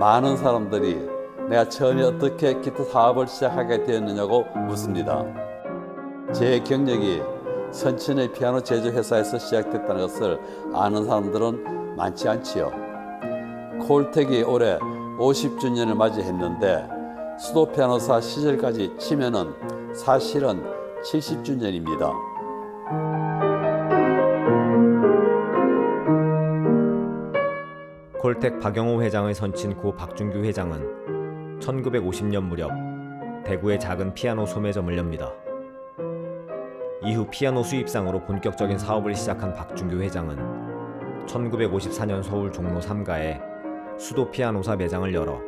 많은 사람들이 내가 처음에 어떻게 기타 사업을 시작하게 되었느냐고 묻습니다. 제 경력이 선천의 피아노 제조 회사에서 시작됐다는 것을 아는 사람들은 많지 않지요. 콜텍이 올해 50주년을 맞이했는데 수도 피아노사 시절까지 치면은 사실은 70주년입니다. 콜텍 박영호 회장의 선친 고 박준규 회장은 1950년 무렵 대구의 작은 피아노 소매점을 엽니다. 이후 피아노 수입상으로 본격적인 사업을 시작한 박준규 회장은 1954년 서울 종로 3가에 수도 피아노사 매장을 열어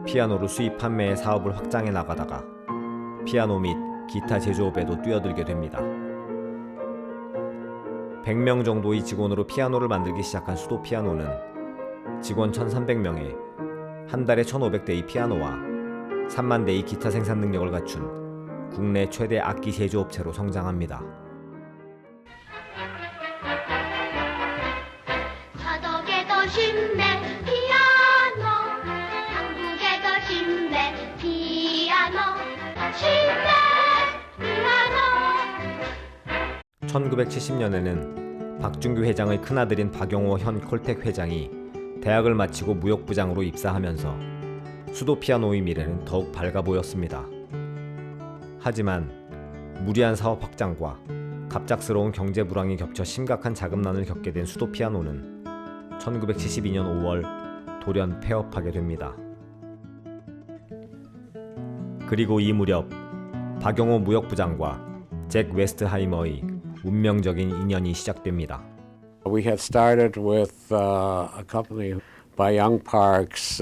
피아노를 수입 판매의 사업을 확장해 나가다가 피아노 및 기타 제조업에도 뛰어들게 됩니다. 100명 정도의 직원으로 피아노를 만들기 시작한 수도 피아노는 직원 1,300명에 한 달에 1,500대의 피아노와 3만 대의 기타 생산 능력을 갖춘 국내 최대 악기 제조업체로 성장합니다. 서독에도 쉽네 피아노, 한국에도 쉽네 피아노, 쉽네 피아노. 1970년에는 박준규 회장의 큰아들인 박영호 현 콜텍 회장이 대학을 마치고 무역부장으로 입사하면서 수도 피아노의 미래는 더욱 밝아 보였습니다. 하지만 무리한 사업 확장과 갑작스러운 경제 불황이 겹쳐 심각한 자금난을 겪게 된 수도 피아노는 1972년 5월 돌연 폐업하게 됩니다. 그리고 이 무렵 박영호 무역부장과 잭 웨스트하이머의 운명적인 인연이 시작됩니다. We had started with a company by Young Park's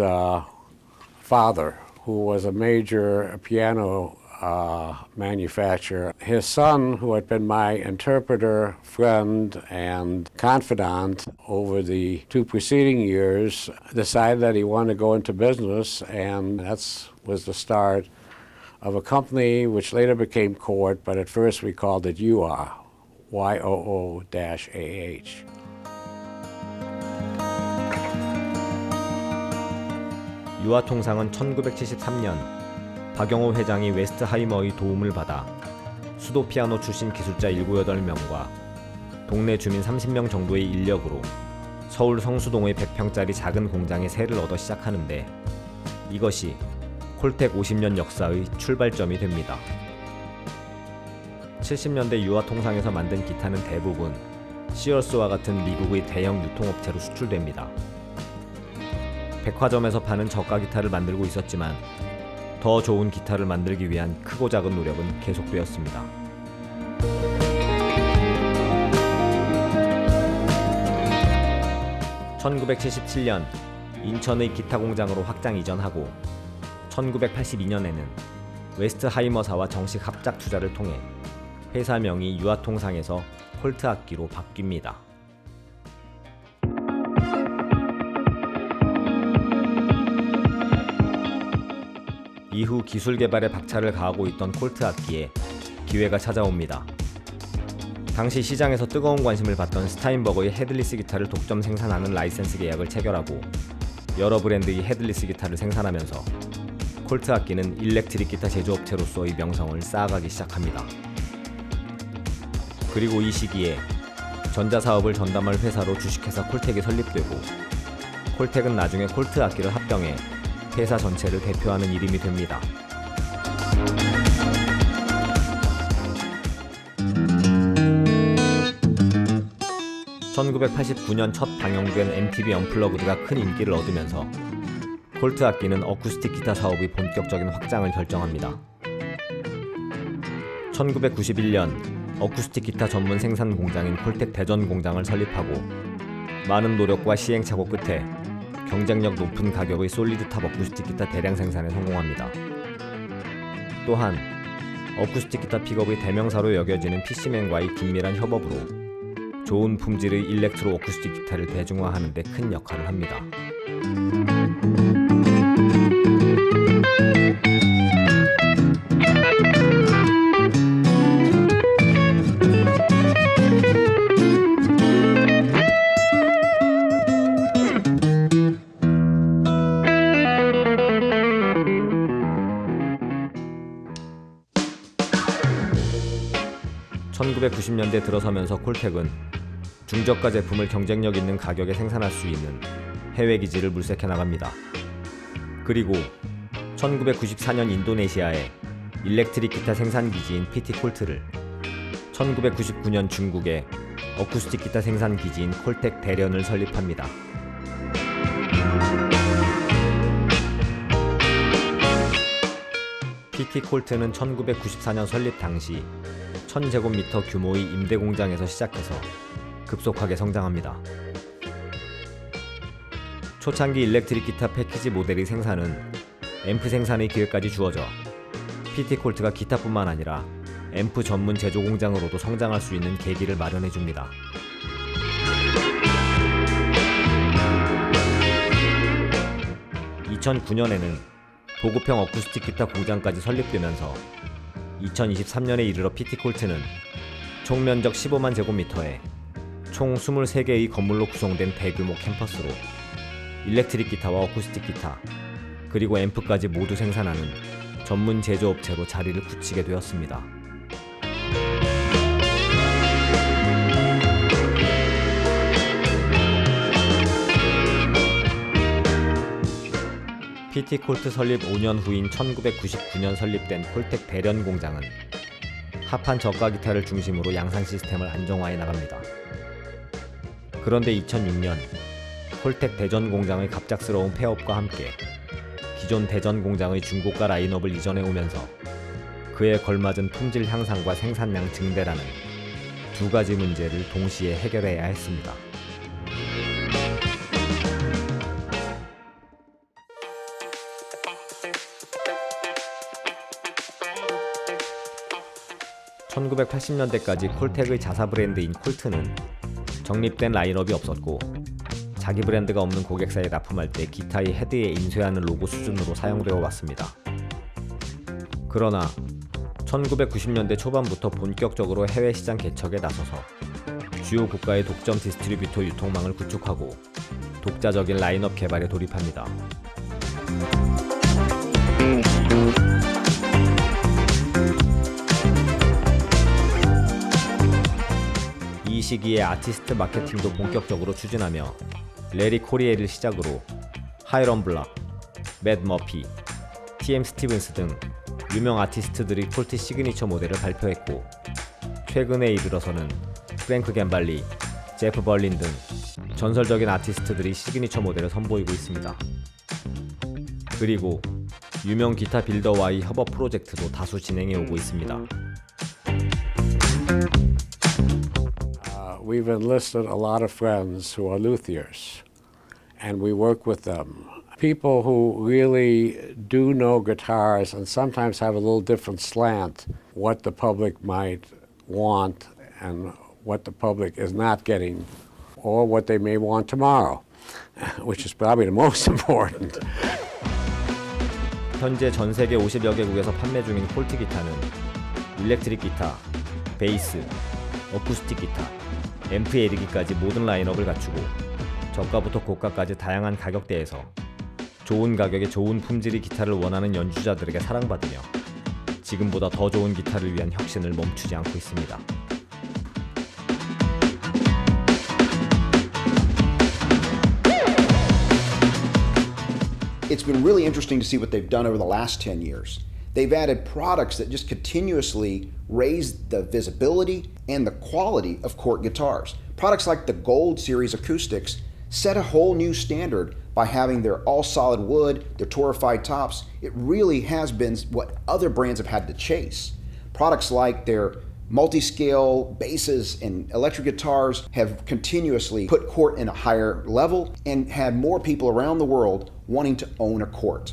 father, who was a major piano manufacturer. His son, who had been my interpreter, friend, and confidant over the 2 preceding years, decided that he wanted to go into business, and that was the start of a company which later became Court, but at first we called it UR, YOO-AH. 유아통상은 1973년 박영호 회장이 웨스트하이머의 도움을 받아 수도 피아노 출신 기술자 7, 8명과 동네 주민 30명 정도의 인력으로 서울 성수동의 100평짜리 작은 공장에 세를 얻어 시작하는데 이것이 콜텍 50년 역사의 출발점이 됩니다. 70년대 유아통상에서 만든 기타는 대부분 시어스와 같은 미국의 대형 유통업체로 수출됩니다. 백화점에서 파는 저가 기타를 만들고 있었지만 더 좋은 기타를 만들기 위한 크고 작은 노력은 계속되었습니다. (1977년) 인천의 기타 공장으로 확장 이전하고 1982년에는 웨스트하이머사와 정식 합작 투자를 통해 회사명이 유아통상에서 콜트 악기로 바뀝니다. 이후 기술 개발에 박차를 가하고 있던 콜트 악기에 기회가 찾아옵니다. 당시 시장에서 뜨거운 관심을 받던 스타인버거의 헤드리스 기타를 독점 생산하는 라이센스 계약을 체결하고 여러 브랜드의 헤드리스 기타를 생산하면서 콜트 악기는 일렉트릭 기타 제조업체로서의 명성을 쌓아가기 시작합니다. 그리고 이 시기에 전자사업을 전담할 회사로 주식회사 콜텍이 설립되고 콜텍은 나중에 콜트 악기를 합병해 회사 전체를 대표하는 이름이 됩니다. (1989년) 첫 방영된 MTV 언플러그드가 큰 인기를 얻으면서 콜트 악기는 어쿠스틱 기타 사업의 본격적인 확장을 결정합니다. 1991년 어쿠스틱 기타 전문 생산 공장인 콜텍 대전 공장을 설립하고 많은 노력과 시행착오 끝에 경쟁력 높은 가격의 솔리드탑 어쿠스틱 기타 대량 생산에 성공합니다. 또한 어쿠스틱 기타 픽업의 대명사로 여겨지는 PC맨과의 긴밀한 협업으로 좋은 품질의 일렉트로 어쿠스틱 기타를 대중화하는 데 큰 역할을 합니다. 1990년대 들어서면서 콜텍은 중저가 제품을 경쟁력 있는 가격에 생산할 수 있는 해외 기지를 물색해 나갑니다. 그리고 1994년 인도네시아에 일렉트릭 기타 생산 기지인 PT-콜트를, 1999년 중국에 어쿠스틱 기타 생산 기지인 콜텍 대련을 설립합니다. PT-콜트는 1994년 설립 당시 1000제곱미터 규모의 임대 공장에서 시작해서 급속하게 성장합니다. 초창기 일렉트릭 기타 패키지 모델의 생산은 앰프 생산의 기회까지 주어져 PT-콜트가 기타뿐만 아니라 앰프 전문 제조 공장으로도 성장할 수 있는 계기를 마련해 줍니다. (2009년에는) 보급형 어쿠스틱 기타 공장까지 설립되면서 2023년에 이르러 PT-콜트는 총 면적 15만 제곱미터에 총 23개의 건물로 구성된 대규모 캠퍼스로 일렉트릭 기타와 어쿠스틱 기타, 그리고 앰프까지 모두 생산하는 전문 제조업체로 자리를 굳히게 되었습니다. PT-콜트 설립 5년 후인 1999년 설립된 콜텍 대련 공장은 합한 저가 기타를 중심으로 양산 시스템을 안정화해 나갑니다. 그런데 2006년 콜텍 대전 공장의 갑작스러운 폐업과 함께 기존 대전 공장의 중고가 라인업을 이전해 오면서 그에 걸맞은 품질 향상과 생산량 증대라는 두 가지 문제를 동시에 해결해야 했습니다. (1980년대까지) 콜텍의 자사 브랜드인 콜트는 정립된 라인업이 없었고 자기 브랜드가 없는 고객사에 납품할 때 기타의 헤드에 인쇄하는 로고 수준으로 사용되어 왔습니다. 그러나 1990년대 초반부터 본격적으로 해외 시장 개척에 나서서 주요 국가의 독점 디스트리뷰터 유통망을 구축하고 독자적인 라인업 개발에 돌입합니다. 이 시기에 아티스트 마케팅도 본격적으로 추진하며 레리 코리엘을 시작으로 하이런 블락, 맷 머피, TM 스티븐스 등 유명 아티스트들이 콜트 시그니처 모델을 발표했고, 최근에 이르러서는 프랭크 갬발리, 제프 벌린 등 전설적인 아티스트들이 시그니처 모델을 선보이고 있습니다. 그리고 유명 기타 빌더와의 협업 프로젝트도 다수 진행해 오고 있습니다. We've enlisted a lot of friends who are luthiers, and we work with them. People who really do know guitars and sometimes have a little different slant, what the public might want and what the public is not getting, or what they may want tomorrow, which is probably the most important. 현재 전 세계 50여 개국에서 판매 중인 콜트 기타는 일렉트릭 기타, 베이스, 어쿠스틱 기타, 앰프에 이르기까지 모든 라인업을 갖추고 저가부터 고가까지 다양한 가격대에서 좋은 가격에 좋은 품질의 기타를 원하는 연주자들에게 사랑받으며 지금보다 더 좋은 기타를 위한 혁신을 멈추지 않고 있습니다. It's been really interesting to see what they've done over the last 10 years. They've added products that just continuously raise the visibility and the quality of Cort guitars. Products like the Gold Series acoustics set a whole new standard by having their all solid wood, their torrefied tops. It really has been what other brands have had to chase. Products like their multi-scale basses and electric guitars have continuously put Cort in a higher level and had more people around the world wanting to own a Cort.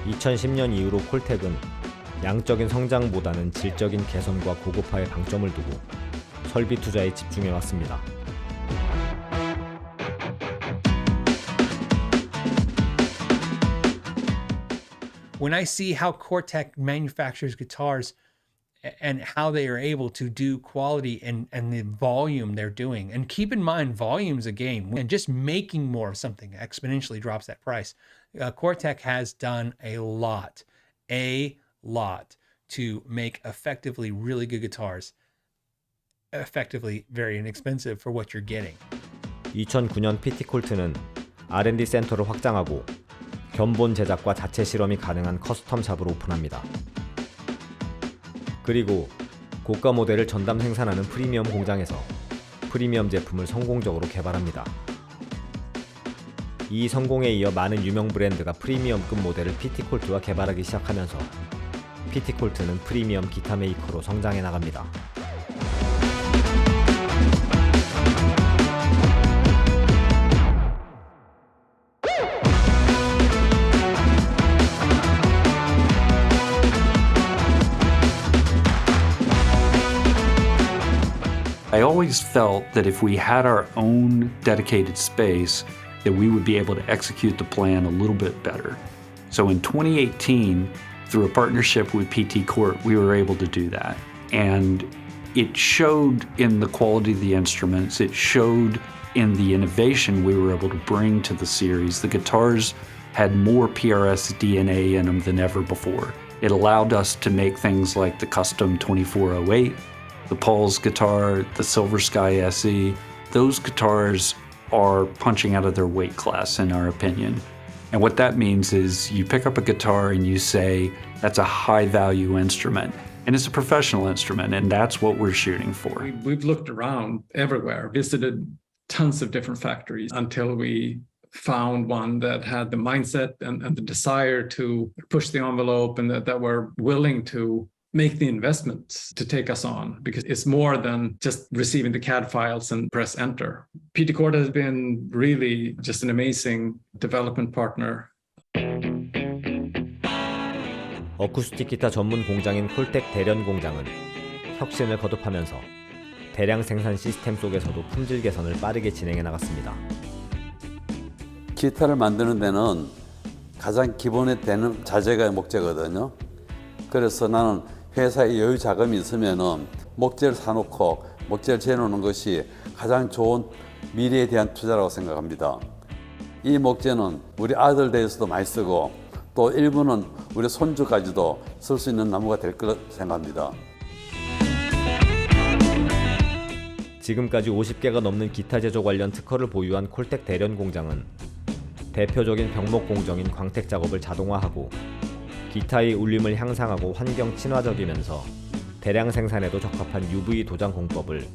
2010년 이후로 콜텍은 양적인 성장보다는 질적인 개선과 고급화에 방점을 두고 설비 투자에 집중해 왔습니다. When I see how Cortec manufactures guitars and how they are able to do quality and the volume they're doing, and keep in mind, volume's a game, and just making more of something exponentially drops that price. Cortec has done a lot to make effectively really good guitars, effectively very inexpensive for what you're getting. 2009년 피티콜트는 R&D 센터를 확장하고 견본 제작과 자체 실험이 가능한 커스텀 샵을 오픈합니다. 그리고 고가 모델을 전담 생산하는 프리미엄 공장에서 프리미엄 제품을 성공적으로 개발합니다. 이 성공에 이어 많은 유명 브랜드가 프리미엄급 모델을 피티콜트와 개발하기 시작하면서 피티콜트는 프리미엄 기타 메이커로 성장해 나갑니다. I always felt that if we had our own dedicated space, that we would be able to execute the plan a little bit better. So in 2018, through a partnership with PT Cort, we were able to do that. And it showed in the quality of the instruments, it showed in the innovation we were able to bring to the series. The guitars had more PRS DNA in them than ever before. It allowed us to make things like the custom 2408, the Paul's guitar, the Silver Sky SE. Those guitars are punching out of their weight class, in our opinion. And what that means is you pick up a guitar and you say, that's a high value instrument. And it's a professional instrument, and that's what we're shooting for. We've looked around everywhere, visited tons of different factories until we found one that had the mindset and the desire to push the envelope, and that were willing to make the investments to take us on, because it's more than just receiving the CAD files and press enter. PT Cort has been really just an amazing development partner. 어쿠스틱 기타 전문 공장인 콜텍 대련 공장은 혁신을 거듭하면서 대량 생산 시스템 속에서도 품질 개선을 빠르게 진행해 나갔습니다. 기타를 만드는 데는 가장 기본에 되는 자재가 목재거든요. 그래서 나는 회사에 여유 자금이 있으면은 목재를 사놓고 목재를 재놓는 것이 가장 좋은 미래에 대한 투자라고 생각합니다. 이 목재는 우리 아들 대에서도 많이 쓰고 또 일부는 우리 손주까지도 쓸 수 있는 나무가 될 거라 생각합니다. 지금까지 50개가 넘는 기타 제조 관련 특허를 보유한 콜텍 대련 공장은 대표적인 병목 공정인 광택 작업을 자동화하고 기타의 울림을 향상하고 환경 친화적이면서 대량 생산에도 적합한 UV 도장 공법을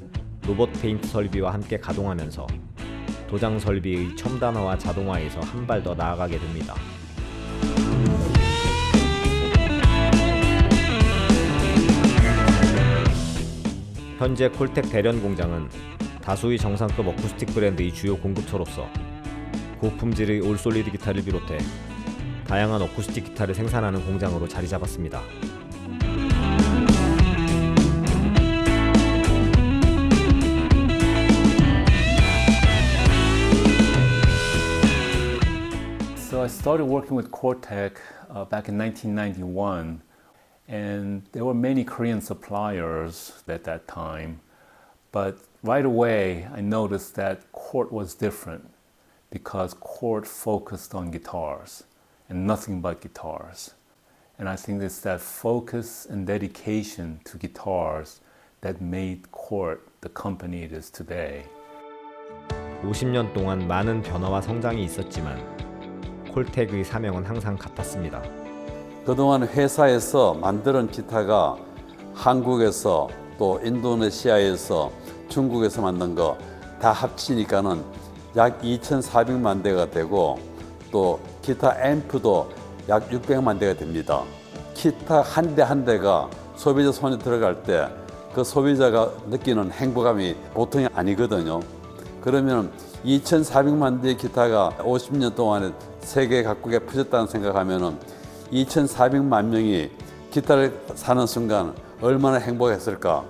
로봇 페인트 설비와 함께 가동하면서 도장 설비의 첨단화와 자동화에서 한 발 더 나아가게 됩니다. 현재 콜텍 대련 공장은 다수의 정상급 어쿠스틱 브랜드의 주요 공급처로서 고품질의 올솔리드 기타를 비롯해 다양한 어쿠스틱 기타를 생산하는 공장으로 자리 잡았습니다. So I started working with Cortec back in 1991, and there were many Korean suppliers at that time. But right away, I noticed that Cort was different because Cort focused on guitars and nothing but guitars. And I think it's that focus and dedication to guitars that made Cort the company it is today. 50년 동안 많은 변화와 성장이 있었지만 콜텍의 사명은 항상 같았습니다. 그동안 회사에서 만드는 기타가 한국에서 또 인도네시아에서 중국에서 만든 거 다 합치니까는 약 2,400만 대가 되고 또 기타 앰프도 약 600만 대가 됩니다. 기타 한 대 한 대가 소비자 손에 들어갈 때 그 소비자가 느끼는 행복감이 보통이 아니거든요. 그러면 2,400만 대의 기타가 50년 동안에 세계 각국에 퍼졌다는 생각하면은 2,400만 명이 기타를 사는 순간 얼마나 행복했을까.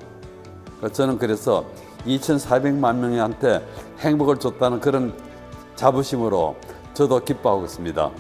저는 그래서 2,400만 명한테 행복을 줬다는 그런 자부심으로 저도 기뻐하고 있습니다.